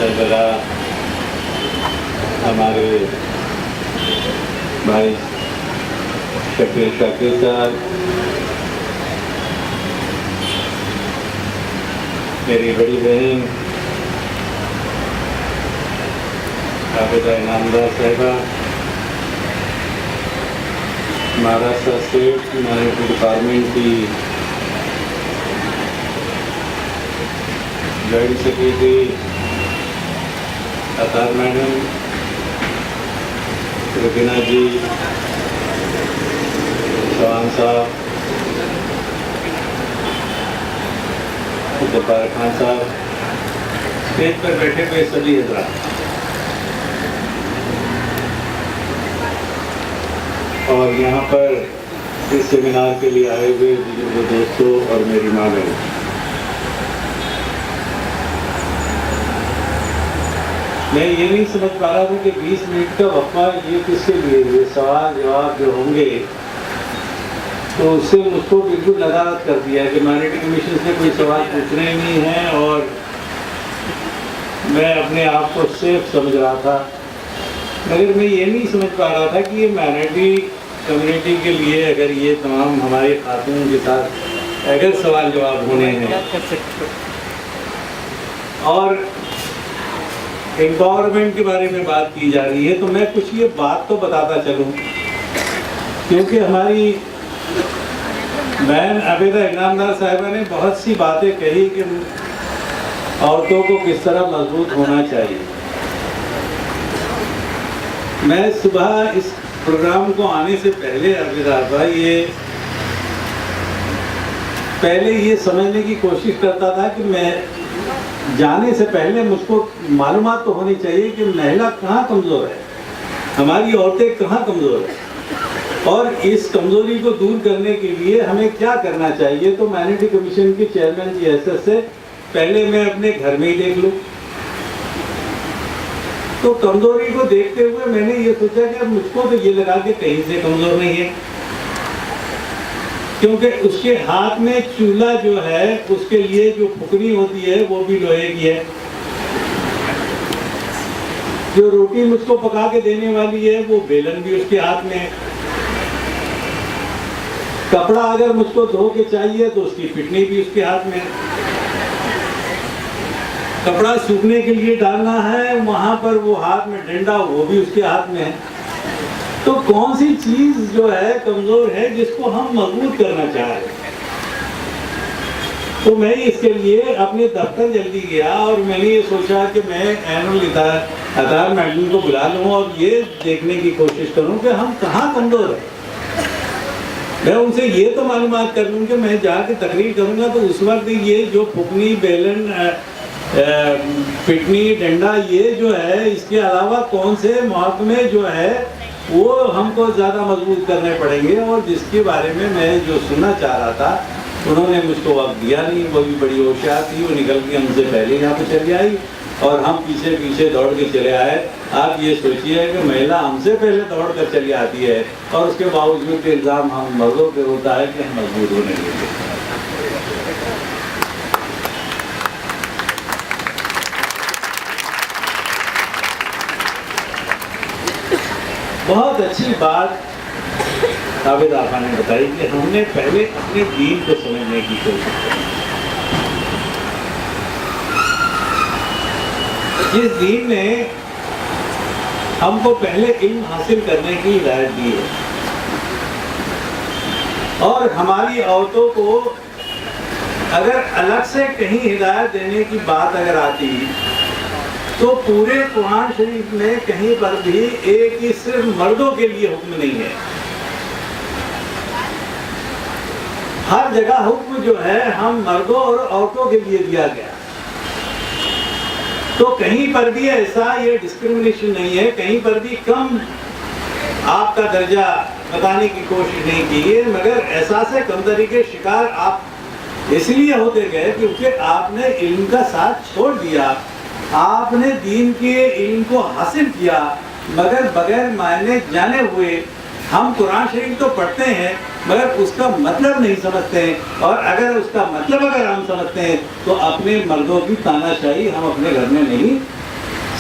سربراہ ہمارے بھائی شکیل شاکر صاحب، میری بڑی بہن عابدہ انعامدار صاحبہ، مہاراشٹر اسٹیٹ مائنورٹی ڈپارٹمنٹ کی جوائنٹ سیکریٹری اطہر میڈم، ربینہ جی، چوہان صاحب، جبار خان صاحب، اسٹیج پر بیٹھے ہوئے سبھی حضرات، اور یہاں پر اس سیمینار کے لیے آئے ہوئے بزرگ دوستوں اور میری ماں بہن، میں یہ نہیں سمجھ پا رہا تھا کہ 20 منٹ کا وقفہ یہ کس کے لیے، یہ سوال جواب جو ہوں گے تو اس سے مجھ کو بالکل نظارت کر دیا کہ مائنورٹی کمیشن سے کوئی سوال پوچھنے ہی نہیں ہیں، اور میں اپنے آپ کو سیف سمجھ رہا تھا، مگر میں یہ نہیں سمجھ پا رہا تھا کہ یہ مائنورٹی کمیونٹی کے لیے اگر یہ تمام ہماری خاتون کے ساتھ اگر سوال جواب ہونے ہیں اور امپاورمنٹ کے بارے میں بات کی جا رہی ہے، تو میں کچھ یہ بات تو بتاتا چلوں، کیونکہ ہماری بہن عابدہ انعامدار صاحبہ نے بہت سی باتیں کہی کہ عورتوں کو کس طرح مضبوط ہونا چاہیے۔ میں صبح اس پروگرام کو آنے سے پہلے عابدہ بھائی پہلے یہ سمجھنے کی کوشش کرتا تھا کہ میں جانے سے پہلے مجھ کو معلومات تو ہونی چاہیے کہ مہیلا کہاں کمزور ہے، ہماری عورتیں کہاں کمزور ہیں، اور اس کمزوری کو دور کرنے کے لیے ہمیں کیا کرنا چاہیے۔ تو مائنورٹی کمیشن کے چیئرمین کی حیثیت سے پہلے میں اپنے گھر میں ہی دیکھ لوں، تو کمزوری کو دیکھتے ہوئے میں نے یہ سوچا کہ اب مجھ کو تو یہ لگا کہ کہیں سے کمزور نہیں ہے، کیونکہ اس کے ہاتھ میں چولہا جو ہے اس کے لیے جو پھکنی ہوتی ہے وہ بھی لوہے کی ہے، جو روٹی مجھ کو پکا کے دینے والی ہے وہ بیلن بھی اس کے ہاتھ میں ہے، کپڑا اگر مجھ کو دھو کے چاہیے تو اس کی پٹنی بھی اس کے ہاتھ میں ہے، کپڑا سوکھنے کے لیے ڈالنا ہے وہاں پر وہ ہاتھ میں ڈنڈا وہ بھی اس کے ہاتھ میں ہے۔ تو کون سی چیز جو ہے کمزور ہے جس کو ہم مضبوط کرنا چاہ رہے ہیں؟ تو میں اس کے لیے اپنے دفتر جلدی گیا اور میں نے یہ سوچا کہ میں اطہر میڈم کو بلا لوں اور یہ دیکھنے کی کوشش کروں کہ ہم کہاں کمزور ہیں، میں ان سے یہ تو معلومات کر لوں کہ میں جا کے تقریر کروں گا تو اس وقت یہ جو پھکنی بیلن پٹنی ڈنڈا یہ جو ہے اس کے علاوہ کون سے محکمے جو ہے وہ ہم کو زیادہ مضبوط کرنے پڑیں گے، اور جس کے بارے میں جو سننا چاہ رہا تھا انہوں نے مجھ کو وقت دیا نہیں، وہ بھی بڑی ہوشیار تھی، وہ نکل کے ہم سے پہلے یہاں پہ چلی آئی اور ہم پیچھے پیچھے دوڑ کے چلے آئے۔ آپ یہ سوچیے کہ مہیلا ہم سے پہلے دوڑ کر چلی آتی ہے اور اس کے باوجود کے الزام ہم مردوں پہ ہوتا ہے کہ ہم مضبوط ہونے کے لیے۔ بہت اچھی بات عابدہ آپا نے بتائی کہ ہم نے پہلے اپنے دین کو سمجھنے کی کوشش کی، جس دین نے ہم کو پہلے علم حاصل کرنے کی ہدایت دی ہے، اور ہماری عورتوں کو اگر الگ سے کہیں ہدایت دینے کی بات اگر آتی تو پورے قرآن شریف میں کہیں پر بھی ایک ہی صرف مردوں کے لیے حکم نہیں ہے، ہر جگہ حکم جو ہے ہم مردوں اور عورتوں کے لیے دیا گیا، تو کہیں پر بھی ایسا یہ ڈسکریمنیشن نہیں ہے، کہیں پر بھی کم آپ کا درجہ بتانے کی کوشش نہیں کی ہے، مگر احساس کمتری کے شکار آپ اس لیے ہوتے گئے کیونکہ آپ نے علم کا ساتھ چھوڑ دیا، آپ نے دین کے علم کو حاصل کیا مگر بغیر معنی جانے ہوئے۔ ہم قرآن شریف تو پڑھتے ہیں مگر اس کا مطلب نہیں سمجھتے ہیں، اور اگر اس کا مطلب اگر ہم سمجھتے ہیں تو اپنے مردوں کی تانا شاہی ہم اپنے گھر میں نہیں